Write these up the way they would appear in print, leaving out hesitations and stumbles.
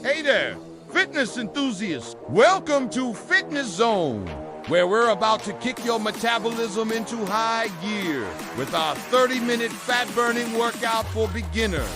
Hey there, fitness enthusiasts. Welcome to Fitness Zone, where we're about to kick your metabolism into high gear with our 30-minute fat-burning workout for beginners.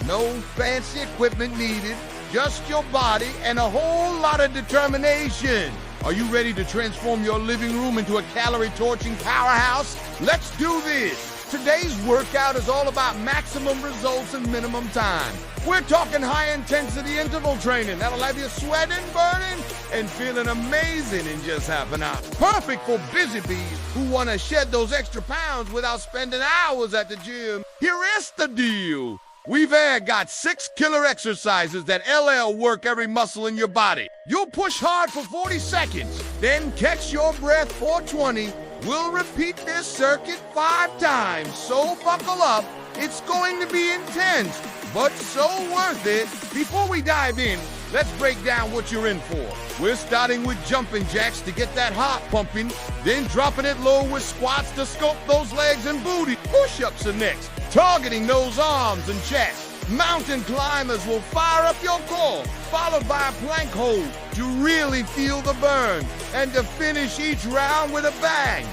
No fancy equipment needed, just your body and a whole lot of determination. Are you ready to transform your living room into a calorie-torching powerhouse? Let's do this. Today's workout is all about maximum results in minimum time. We're talking high-intensity interval training that'll have you sweating, burning, and feeling amazing in just half an hour. Perfect for busy bees who want to shed those extra pounds without spending hours at the gym. Here is the deal. We've got 6 killer exercises that LL work every muscle in your body. You'll push hard for 40 seconds, then catch your breath for 20. We'll repeat this circuit 5 times, so buckle up. It's going to be intense, but so worth it. Before we dive in, let's break down what you're in for. We're starting with jumping jacks to get that heart pumping, then dropping it low with squats to sculpt those legs and booty. Push-ups are next, targeting those arms and chest. Mountain climbers will fire up your core, followed by a plank hold to really feel the burn, and to finish each round with a bang.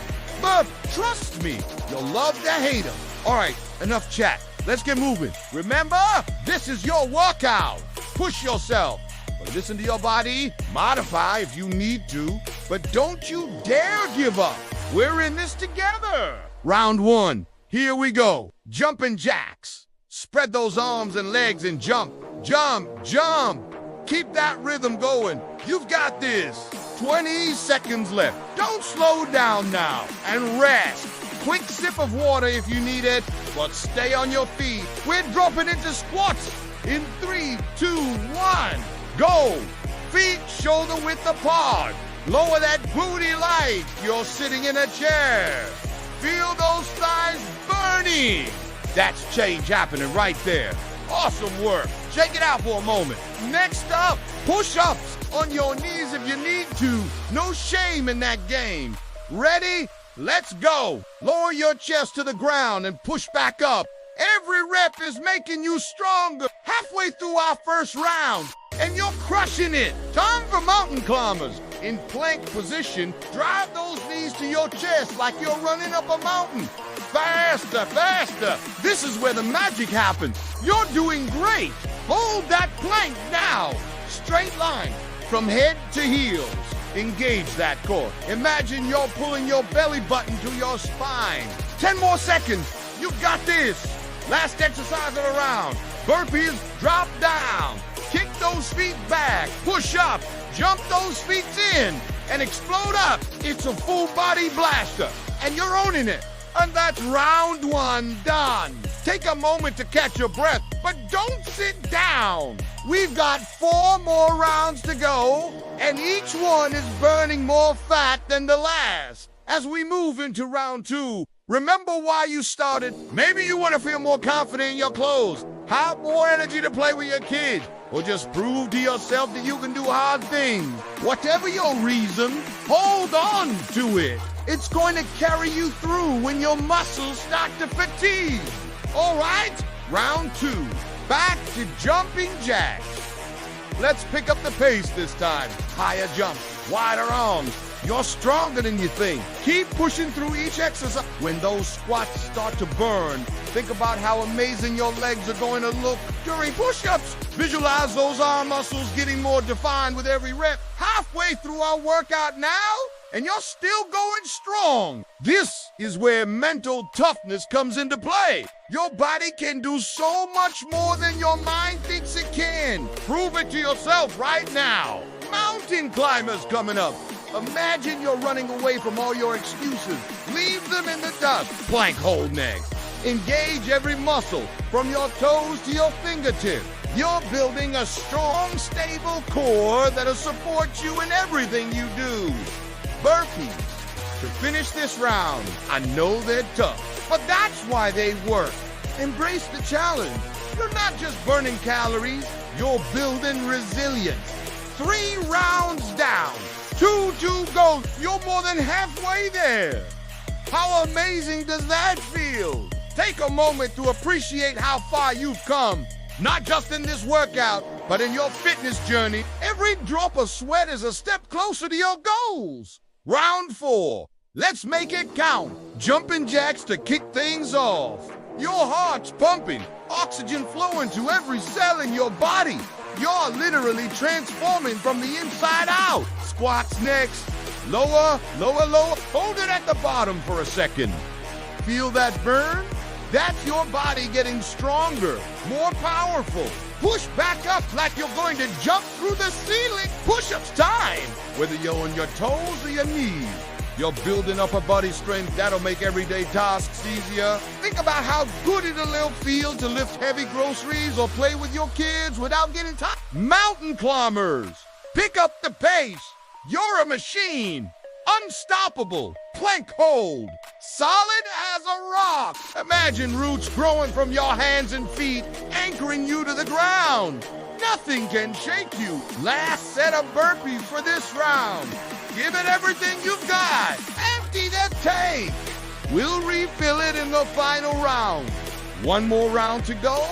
But trust me, you'll love to hate them. All right, enough chat. Let's get moving. Remember, this is your workout. Push yourself, but listen to your body. Modify if you need to, but don't you dare give up. We're in this together. Round 1, here we go. Jumping jacks. Spread those arms and legs and jump, jump, jump. Keep that rhythm going. You've got this. 20 seconds left. Don't slow down now and rest. Quick sip of water if you need it, but stay on your feet. We're dropping into squats in 3, 2, 1. Go. Feet shoulder width apart. Lower that booty like you're sitting in a chair. Feel those thighs burning. That's change happening right there. Awesome work. Shake it out for a moment. Next up, push-ups on your knees if you need to. No shame in that game. Ready? Let's go. Lower your chest to the ground and push back up. Every rep is making you stronger. Halfway through our first round, and you're crushing it. Time for mountain climbers. In plank position, drive those knees to your chest like you're running up a mountain. Faster, faster. This is where the magic happens. You're doing great. Hold that plank now. Straight line from head to heels. Engage that core. Imagine you're pulling your belly button to your spine. 10 more seconds. You got this. Last exercise of the round. Burpees, drop down. Kick those feet back. Push up. Jump those feet in. And explode up. It's a full body blaster. And you're owning it. And that's round 1 done. Take a moment to catch your breath, but don't sit down. We've got 4 more rounds to go, and each one is burning more fat than the last. As we move into round 2, remember why you started. Maybe you want to feel more confident in your clothes, have more energy to play with your kids, or just prove to yourself that you can do hard things. Whatever your reason, hold on to it. It's going to carry you through when your muscles start to fatigue. All right, round 2. Back to jumping jacks. Let's pick up the pace this time. Higher jump, wider arms. You're stronger than you think. Keep pushing through each exercise. When those squats start to burn, think about how amazing your legs are going to look during push-ups. Visualize those arm muscles getting more defined with every rep. Halfway through our workout now, and you're still going strong. This is where mental toughness comes into play. Your body can do so much more than your mind thinks it can. Prove it to yourself right now. Mountain climbers coming up. Imagine you're running away from all your excuses. Leave them in the dust. Plank hold next. Engage every muscle from your toes to your fingertips. You're building a strong, stable core that'll support you in everything you do. Burpees to finish this round. I know they're tough, but that's why they work. Embrace the challenge. You're not just burning calories, you're building resilience. 3 rounds down, 2 to go. You're more than halfway there. How amazing does that feel? Take a moment to appreciate how far you've come. Not just in this workout, but in your fitness journey. Every drop of sweat is a step closer to your goals. Round 4. Let's make it count. Jumping jacks to kick things off. Your heart's pumping, oxygen flowing to every cell in your body. You're literally transforming from the inside out. Squats next. Lower, lower, lower. Hold it at the bottom for a second. Feel that burn? That's your body getting stronger, more powerful. Push back up like you're going to jump through the ceiling. Push-ups time. Whether you're on your toes or your knees, you're building up a body strength that'll make everyday tasks easier. Think about how good it'll feel to lift heavy groceries or play with your kids without getting tired. Mountain climbers. Pick up the pace. You're a machine. Unstoppable. Plank hold. Solid as a rock. Imagine roots growing from your hands and feet, anchoring you to the ground. Nothing can shake you. Last set of burpees for this round. Give it everything you've got. Empty that tank. We'll refill it in the final round. One more round to go,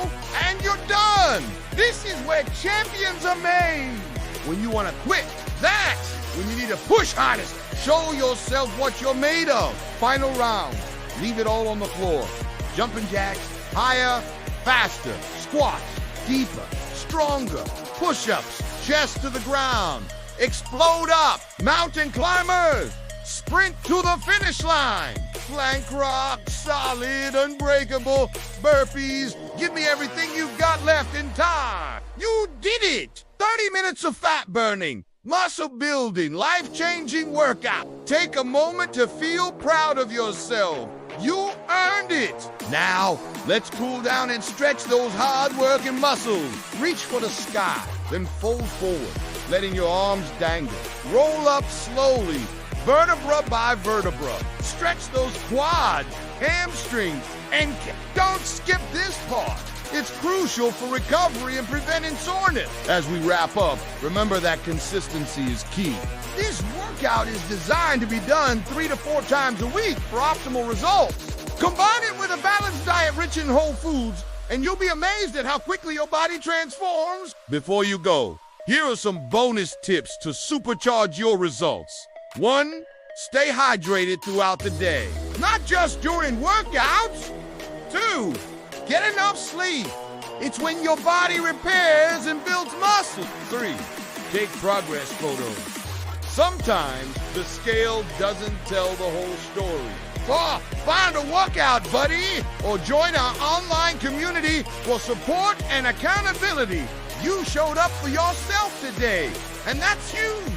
and you're done. This is where champions are made. When you want to quit, that's when you need to push hardest. Show yourself what you're made of. Final round. Leave it all on the floor. Jumping jacks, higher, faster. Squats, deeper, stronger. Push-ups, chest to the ground. Explode up. Mountain climbers, sprint to the finish line. Plank rock, solid, unbreakable. Burpees, give me everything you've got left in time. You did it. 30 minutes of fat burning, muscle building, life-changing workout. Take a moment to feel proud of yourself. You earned it. Now, let's cool down and stretch those hard-working muscles. Reach for the sky, then fold forward, letting your arms dangle. Roll up slowly, vertebra by vertebra. Stretch those quads, hamstrings, and don't skip this part. It's crucial for recovery and preventing soreness. As we wrap up, remember that consistency is key. This workout is designed to be done 3 to 4 times a week for optimal results. Combine it with a balanced diet rich in whole foods, and you'll be amazed at how quickly your body transforms. Before you go, here are some bonus tips to supercharge your results. 1. Stay hydrated throughout the day, not just during workouts. 2. Get enough sleep. It's when your body repairs and builds muscle. 3. Take progress photos. Sometimes the scale doesn't tell the whole story. Find a workout buddy or join our online community for support and accountability. You showed up for yourself today, and that's huge.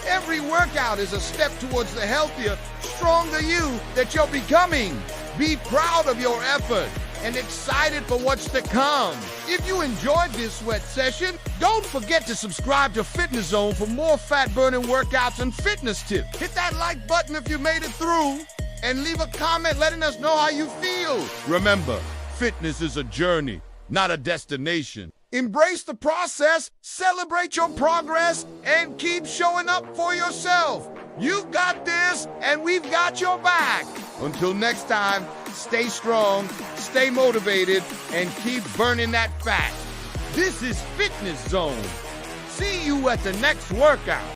Every workout is a step towards the healthier, stronger you that you're becoming. Be proud of your effort and excited for what's to come. If you enjoyed this sweat session, don't forget to subscribe to Fitness Zone for more fat-burning workouts and fitness tips. Hit that like button if you made it through, and leave a comment letting us know how you feel. Remember, fitness is a journey, not a destination. Embrace the process, celebrate your progress, and keep showing up for yourself. You've got this, and we've got your back. Until next time, stay strong, stay motivated, and keep burning that fat. This is Fitness Zone. See you at the next workout.